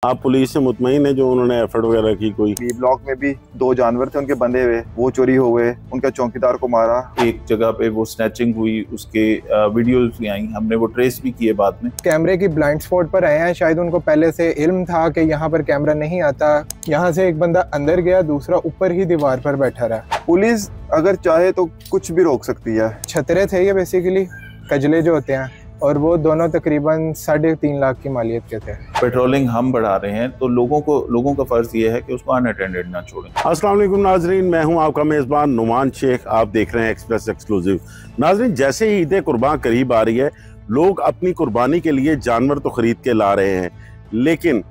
आप पुलिस से मुतमईन है जो उन्होंने एफर्ट वगैरह की? कोई बी ब्लॉक में भी 2 जानवर थे उनके बंधे हुए, वो चोरी हो गए, उनका चौकीदार को मारा। एक जगह पे वो स्नैचिंग हुई, उसके वीडियोस भी आई, हमने वो ट्रेस भी किए बाद में। कैमरे की ब्लाइंड स्पॉट पर आए हैं, शायद उनको पहले से इल्म था कि यहाँ पर कैमरा नहीं आता। यहाँ से एक बंदा अंदर गया, दूसरा ऊपर ही दीवार पर बैठा रहा। पुलिस अगर चाहे तो कुछ भी रोक सकती है। छतरे थे ये बेसिकली कजले जो होते हैं, और वो दोनों तकरीबन 3.5 लाख की मालियत के थे। पेट्रोलिंग हम बढ़ा रहे हैं तो लोगों का फर्ज ये है कि उसको अनअटेंडेड ना छोड़ें। अस्सलाम वालेकुम नाजरीन, मैं हूं आपका मेज़बान नुमान शेख। आप देख रहे हैं एक्सप्रेस एक्सक्लूसिव। नाजरीन, जैसे ही ईद कुर्बान करीब आ रही है, लोग अपनी कुर्बानी के लिए जानवर तो खरीद के ला रहे हैं, लेकिन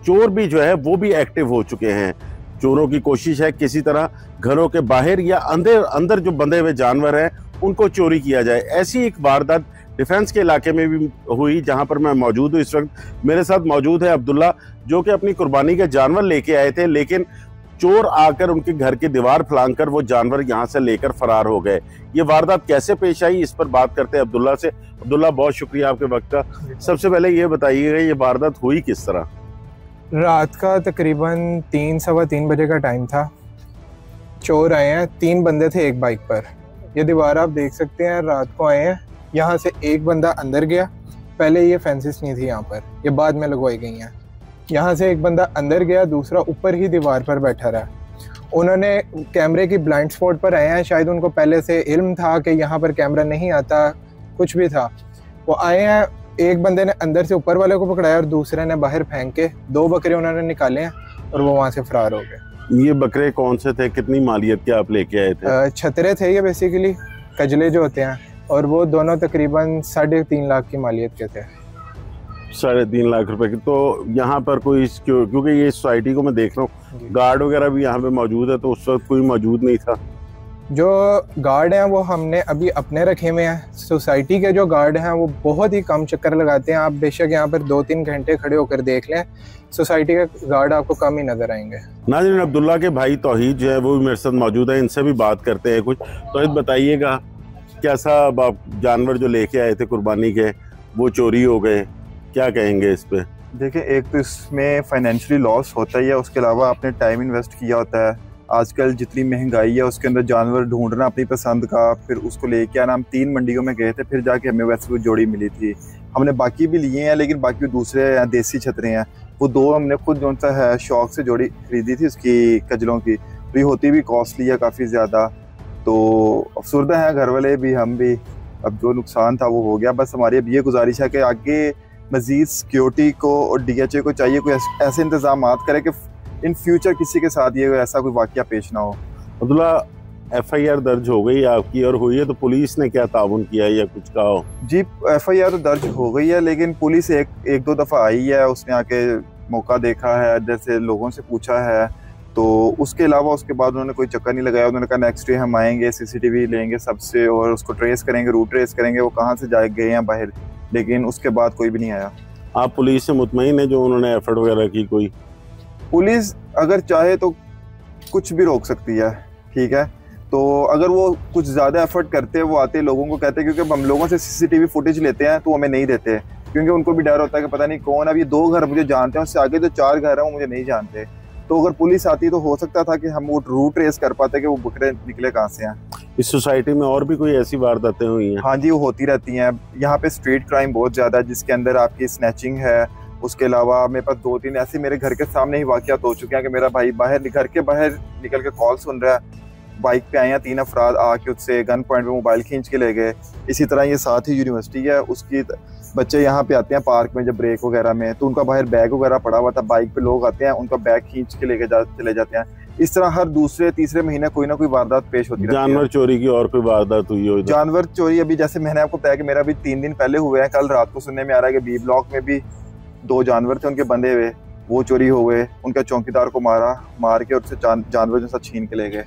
चोर भी जो है वो भी एक्टिव हो चुके हैं। चोरों की कोशिश है किसी तरह घरों के बाहर या अंदर जो बंधे हुए जानवर हैं उनको चोरी किया जाए। ऐसी एक वारदात डिफेंस के इलाके में भी हुई, जहां पर मैं मौजूद हूँ। इस वक्त मेरे साथ मौजूद है अब्दुल्ला, जो कि अपनी कुर्बानी के जानवर लेके आए थे, लेकिन चोर आकर उनके घर की दीवार फलांकर वो जानवर यहां से लेकर फरार हो गए। ये वारदात कैसे पेश आई, इस पर बात करते हैं अब्दुल्ला से। अब्दुल्ला, बहुत शुक्रिया आपके वक्त का। सबसे पहले ये बताइएगा, ये वारदात हुई किस तरह? रात का तकरीबन 3-3:15 बजे का टाइम था। चोर आए हैं, 3 बंदे थे एक बाइक पर। ये दीवार आप देख सकते हैं, रात को आए हैं। यहाँ से एक बंदा अंदर गया, पहले ये फेंसेस नहीं थी यहाँ पर, ये बाद में लगवाई गई हैं। यहाँ से एक बंदा अंदर गया, दूसरा ऊपर ही दीवार पर बैठा रहा। उन्होंने कैमरे की ब्लाइंड स्पॉट पर आए हैं, शायद उनको पहले से इल्म था कि यहाँ पर कैमरा नहीं आता, कुछ भी था। वो आए हैं, एक बंदे ने अंदर से ऊपर वाले को पकड़ाया और दूसरे ने बाहर फेंक के 2 बकरे उन्होंने निकाले हैं और वो वहाँ से फरार हो गए। ये बकरे कौन से थे, कितनी मालियत के आप लेके आए थे? छतरे थे ये बेसिकली कजले जो होते हैं, और वो दोनों तकरीबन 3.5 लाख की मालियत के थे। 3.5 लाख रुपए की। तो यहाँ पर कोई, क्योंकि ये सोसाइटी को मैं देख रहा हूँ, गार्ड वगैरह भी यहाँ पे मौजूद है, तो उस वक्त कोई मौजूद नहीं था? जो गार्ड हैं वो हमने अभी अपने रखे हुए हैं। सोसाइटी के जो गार्ड हैं वो बहुत ही कम चक्कर लगाते हैं। आप बेशक यहाँ पर 2-3 घंटे खड़े होकर देख लें, सोसाइटी के गार्ड आपको कम ही नजर आएंगे। नाज़रीन, अब्दुल्ला के भाई तौहीद जो है वो भी मेरे साथ मौजूद है, इनसे भी बात करते हैं कुछ। तौहीद, बताइएगा, कैसा आप जानवर जो लेके आए थे कुर्बानी के, वो चोरी हो गए, क्या कहेंगे इस पे? देखिए, एक तो इसमें फाइनेंशियली लॉस होता ही है, उसके अलावा आपने टाइम इन्वेस्ट किया होता है। आजकल जितनी महंगाई है उसके अंदर जानवर ढूंढना अपनी पसंद का, फिर उसको लेके आना। हम 3 मंडियों में गए थे, फिर जाके हमें वैसे कोई जोड़ी मिली थी। हमने बाकी भी लिए हैं, लेकिन बाकी दूसरे देसी छतरे हैं। वो 2 हमने खुद जो सा है शौक से जोड़ी खरीदी थी उसकी, कजलों की। तो ये होती भी कॉस्टली है काफ़ी ज़्यादा, तो अफसरदा है घर वाले भी, हम भी। अब जो नुकसान था वो हो गया। बस हमारी अब ये गुजारिश है कि आगे मज़ीद सिक्योरिटी को और DHA को चाहिए कोई ऐसे इंतजाम करे कि इन फ्यूचर किसी के साथ ये ऐसा कोई वाकया पेश ना हो। अब्दुल्ला, FIR दर्ज हो गई आपकी, और हुई है तो पुलिस ने क्या ताउन किया या कुछ कहा हो? जी, FIR तो दर्ज हो गई है, लेकिन पुलिस एक 2 दफ़ा आई है, उसने आके मौका देखा है, जैसे लोगों से पूछा है, तो उसके अलावा उसके बाद उन्होंने कोई चक्कर नहीं लगाया। उन्होंने कहा नेक्स्ट डे हम आएंगे, CCTV लेंगे सबसे और उसको ट्रेस करेंगे, रूट ट्रेस करेंगे वो कहाँ से जाए गए हैं बाहर, लेकिन उसके बाद कोई भी नहीं आया। आप पुलिस से मुतमईन है जो उन्होंने एफर्ट वगैरह की? कोई पुलिस अगर चाहे तो कुछ भी रोक सकती है, ठीक है। तो अगर वो कुछ ज़्यादा एफर्ट करते हैं, वो आते लोगों को कहते हैं, क्योंकि हम लोगों से CCTV फुटेज लेते हैं तो हमें नहीं देते, क्योंकि उनको भी डर होता है कि पता नहीं कौन। अब ये 2 घर मुझे जानते हैं, उससे आगे जो 4 घर हैं वो मुझे नहीं जानते। तो अगर पुलिस आती तो हो सकता था कि हम वो रूट ट्रेस कर पाते कि वो बकरे निकले कहाँ से हैं। इस सोसाइटी में और भी कोई ऐसी वारदातें हुई हैं? हाँ जी, वो होती रहती हैं। यहाँ पे स्ट्रीट क्राइम बहुत ज़्यादा है, जिसके अंदर आपकी स्नैचिंग है। उसके अलावा मेरे पास 2-3 ऐसे मेरे घर के सामने ही वाक़यात हो चुके हैं कि मेरा भाई घर के बाहर निकल के कॉल सुन रहा है, बाइक पे आए हैं 3 अफराद, आके उससे गन पॉइंट पे मोबाइल खींच के ले गए। इसी तरह ये साथ ही यूनिवर्सिटी है, उसकी बच्चे यहाँ पे आते हैं पार्क में जब ब्रेक वगैरह में, तो उनका बाहर बैग वगैरह पड़ा हुआ था, बाइक पे लोग आते हैं, उनका बैग खींच के चले जाते हैं। इस तरह हर दूसरे-तीसरे महीने कोई ना कोई वारदात पेश होती है। जानवर चोरी की और कोई वारदात हुई हो? जानवर चोरी अभी जैसे मैंने आपको बताया कि मेरा अभी 3 दिन पहले हुए हैं। कल रात को सुनने में आ रहा है कि B ब्लॉक में भी 2 जानवर थे उनके बंधे हुए, वो चोरी हो गए, उनका चौकीदार को मार के उससे जानवर जैसा छीन के ले गए।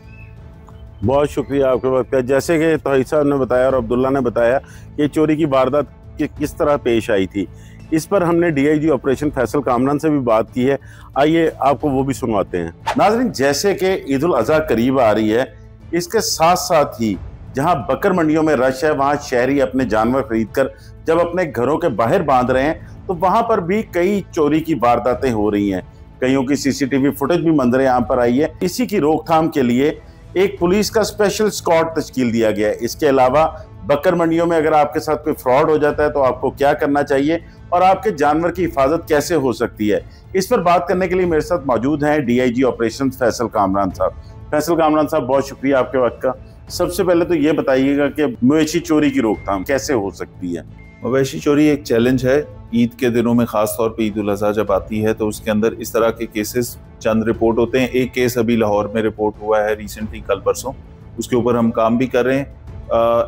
बहुत शुक्रिया आपके वक्त का। जैसे कि तौहीद साहब ने बताया और अब्दुल्ला ने बताया कि चोरी की वारदात किस तरह पेश आई थी, इस पर हमने DIG ऑपरेशन फैसल कामरान से भी बात की है। आइए आपको वो भी सुनवाते हैं। नाज़रीन, जैसे कि ईद उल अज़हा करीब आ रही है, इसके साथ साथ ही जहां बकर मंडियों में रश है, वहां शहरी अपने जानवर खरीदकर जब अपने घरों के बाहर बांध रहे हैं, तो वहां पर भी कई चोरी की वारदातें हो रही हैं। कईयों की सीसीटीवी फुटेज भी मंजर यहाँ पर आई है। इसी की रोकथाम के लिए एक पुलिस का स्पेशल स्क्वाड तश्कील दिया गया है। इसके अलावा बकर मंडियों में अगर आपके साथ कोई फ्रॉड हो जाता है तो आपको क्या करना चाहिए और आपके जानवर की हिफाजत कैसे हो सकती है, इस पर बात करने के लिए मेरे साथ मौजूद हैं डीआईजी ऑपरेशन फैसल कामरान साहब। फैसल कामरान साहब, बहुत शुक्रिया आपके वक्त का। सबसे पहले तो ये बताइएगा कि मवेशी चोरी की रोकथाम कैसे हो सकती है? मवेशी चोरी एक चैलेंज है। ईद के दिनों में खास तौर पे ईद उल अज़हा जब आती है तो उसके अंदर इस तरह के केसेस चंद रिपोर्ट होते हैं। एक केस अभी लाहौर में रिपोर्ट हुआ है रिसेंटली, कल परसों, उसके ऊपर हम काम भी कर रहे हैं।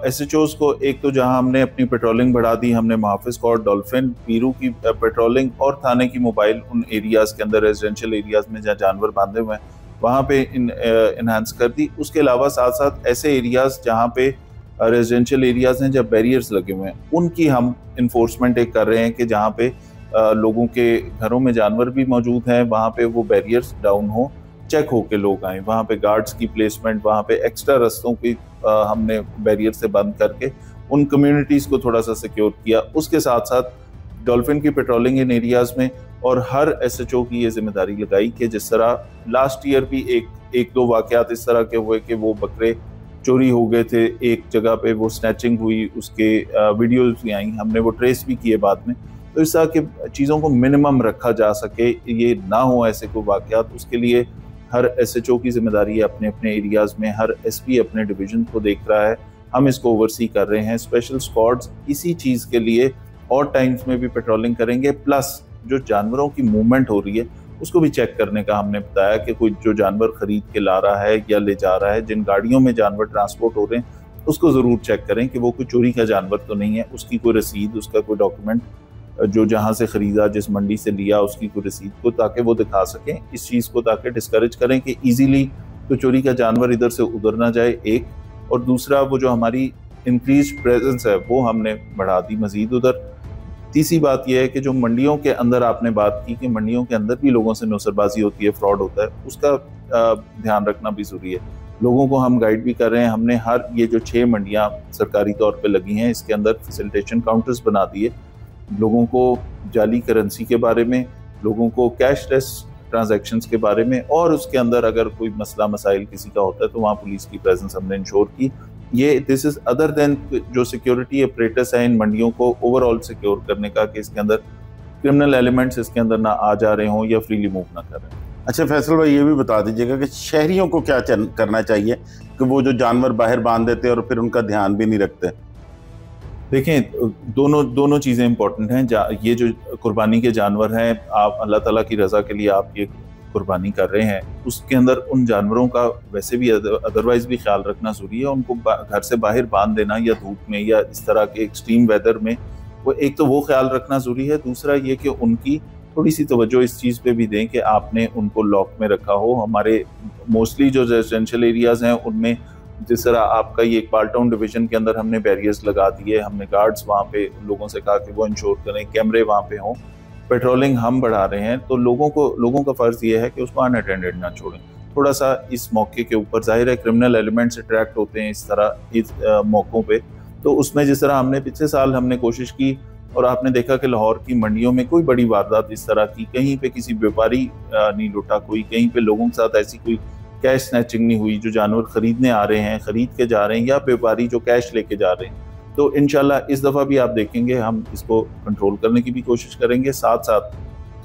SHOs को एक तो जहां हमने अपनी पेट्रोलिंग बढ़ा दी, हमने मुहाफिज कोर्ट, डॉल्फिन, पीरू की पेट्रोलिंग और थाने की मोबाइल उन एरियाज के अंदर, रेजिडेंशियल एरियाज में जहाँ जानवर बांधे हुए हैं वहाँ पे इन्हांस कर दी। उसके अलावा साथ साथ ऐसे एरियाज जहाँ पे रेजिडेंशियल एरियाज हैं जब बैरियर्स लगे हुए हैं उनकी हम इन्फोर्समेंट एक कर रहे हैं कि जहाँ पे लोगों के घरों में जानवर भी मौजूद हैं वहाँ पे वो बैरियर्स डाउन हो, चेक हो के लोग आए। वहाँ पे गार्ड्स की प्लेसमेंट, वहाँ पे एक्स्ट्रा रस्तों की हमने बैरियर से बंद करके उन कम्युनिटीज़ को थोड़ा सा सिक्योर किया। उसके साथ साथ डॉल्फिन की पेट्रोलिंग इन एरियाज़ में और हर SHO की ये जिम्मेदारी लगाई कि जिस तरह लास्ट ईयर भी एक दो वाक़यात इस तरह के हुए कि वो बकरे चोरी हो गए थे, एक जगह पे वो स्नैचिंग हुई, उसके वीडियोज़ भी आई, हमने वो ट्रेस भी किए बाद में। तो इस तरह की चीज़ों को मिनिमम रखा जा सके, ये ना हो ऐसे कोई वाक़यात, उसके लिए हर SHO की जिम्मेदारी है अपने अपने एरियाज़ में। हर SP अपने डिवीज़न को देख रहा है, हम इसको ओवरसी कर रहे हैं। स्पेशल स्क्वाड्स इसी चीज़ के लिए और टाइम्स में भी पेट्रोलिंग करेंगे, प्लस जो जानवरों की मूवमेंट हो रही है उसको भी चेक करने का हमने बताया कि कोई जो जानवर खरीद के ला रहा है या ले जा रहा है, जिन गाड़ियों में जानवर ट्रांसपोर्ट हो रहे हैं उसको ज़रूर चेक करें कि वो कोई चोरी का जानवर तो नहीं है, उसकी कोई रसीद, उसका कोई डॉक्यूमेंट, जो जहाँ से ख़रीदा, जिस मंडी से लिया, उसकी कोई रसीद को, ताकि वो दिखा सकें इस चीज़ को, ताकि डिस्करेज करें कि ईजीली तो चोरी का जानवर इधर से उधर ना जाए, एक। और दूसरा, वो जो हमारी इंक्रीज प्रेजेंस है वो हमने बढ़ा दी मज़ीद उधर। तीसरी बात यह है कि जो मंडियों के अंदर आपने बात की कि मंडियों के अंदर भी लोगों से नौसरबाजी होती है, फ्रॉड होता है, उसका ध्यान रखना भी ज़रूरी है। लोगों को हम गाइड भी कर रहे हैं। हमने हर ये जो 6 मंडियाँ सरकारी तौर पे लगी हैं इसके अंदर फैसिलिटेशन काउंटर्स बना दिए, लोगों को जाली करेंसी के बारे में, लोगों को कैशलेस ट्रांजैक्शंस के बारे में, और उसके अंदर अगर कोई मसला मसाइल किसी का होता है तो वहाँ पुलिस की प्रेजेंस हमने इंश्योर की। ये दिस इज अदर देन जो सिक्योरिटी अपरेटस है इन मंडियों को ओवरऑल सिक्योर करने का, कि इसके अंदर क्रिमिनल एलिमेंट्स इसके अंदर ना आ जा रहे हों या फ्रीली मूव ना कर रहे हों। अच्छा फैसल भाई, ये भी बता दीजिएगा कि शहरियों को क्या करना चाहिए कि वो जो जानवर बाहर बांध देते हैं और फिर उनका ध्यान भी नहीं रखते? देखें, दोनों चीज़ें इंपॉर्टेंट हैं। ये जो कुर्बानी के जानवर हैं, आप अल्लाह ताला की रज़ा के लिए आप ये कुर्बानी कर रहे हैं, उसके अंदर उन जानवरों का वैसे भी अदरवाइज भी ख्याल रखना ज़रूरी है। उनको घर से बाहर बांध देना या धूप में या इस तरह के एक्सट्रीम वेदर में, वो एक तो वो ख्याल रखना ज़रूरी है। दूसरा ये कि उनकी थोड़ी सी तवज्जो इस चीज़ पे भी दें कि आपने उनको लॉक में रखा हो। हमारे मोस्टली जो रेजिडेंशियल एरियाज़ हैं उनमें जिस तरह आपका ये इकबाल टाउन डिवीजन के अंदर हमने बैरियर्स लगा दिए, हमने गार्ड्स वहाँ पे लोगों से कहा कि वो इंश्योर करें, कैमरे वहाँ पे हों, पेट्रोलिंग हम बढ़ा रहे हैं। तो लोगों का फ़र्ज़ ये है कि उसको अनअटेंडेड ना छोड़ें। थोड़ा सा इस मौके के ऊपर जाहिर है क्रिमिनल एलिमेंट्स अट्रैक्ट होते हैं इस तरह इस मौक़ों पे, तो उसमें जिस तरह हमने पिछले साल हमने कोशिश की और आपने देखा कि लाहौर की मंडियों में कोई बड़ी वारदात इस तरह की, कहीं पे किसी व्यापारी नहीं लुटा कोई, कहीं पे लोगों के साथ ऐसी कोई कैश स्नैचिंग नहीं हुई, जो जानवर खरीदने आ रहे हैं, खरीद के जा रहे हैं, या व्यापारी जो कैश लेके जा रहे हैं। तो इंशाल्लाह इस दफ़ा भी आप देखेंगे हम इसको कंट्रोल करने की भी कोशिश करेंगे। साथ साथ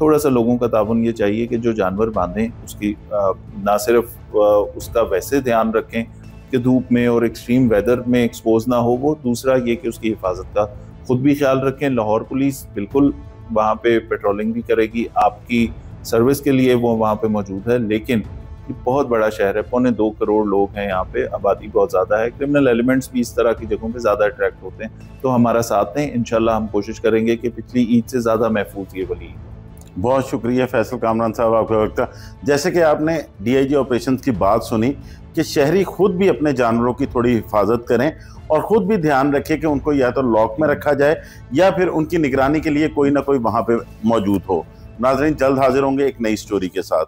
थोड़ा सा लोगों का ताउन ये चाहिए कि जो जानवर बांधें उसकी ना सिर्फ उसका वैसे ध्यान रखें कि धूप में और एक्सट्रीम वेदर में एक्सपोज ना हो वो, दूसरा ये कि उसकी हिफाजत का खुद भी ख्याल रखें। लाहौर पुलिस बिल्कुल वहाँ पे पेट्रोलिंग भी करेगी, आपकी सर्विस के लिए वो वहाँ पे मौजूद है। लेकिन ये बहुत बड़ा शहर है, 2.25 करोड़ लोग हैं यहाँ पे, आबादी बहुत ज़्यादा है, क्रिमिनल एलिमेंट्स भी इस तरह की जगहों पे ज़्यादा अट्रैक्ट होते हैं। तो हमारा साथ दें, इंशाल्लाह हम कोशिश करेंगे कि पिछली ईद से ज़्यादा महफूज ये वाली। बहुत शुक्रिया फैसल कामरान साहब आपका वक्त का। जैसे कि आपने DIG ऑपरेशंस की बात सुनी कि शहरी खुद भी अपने जानवरों की थोड़ी हिफाजत करें और ख़ुद भी ध्यान रखें कि उनको या तो लॉक में रखा जाए या फिर उनकी निगरानी के लिए कोई ना कोई वहाँ पे मौजूद हो। नाज़रीन, जल्द हाजिर होंगे एक नई स्टोरी के साथ।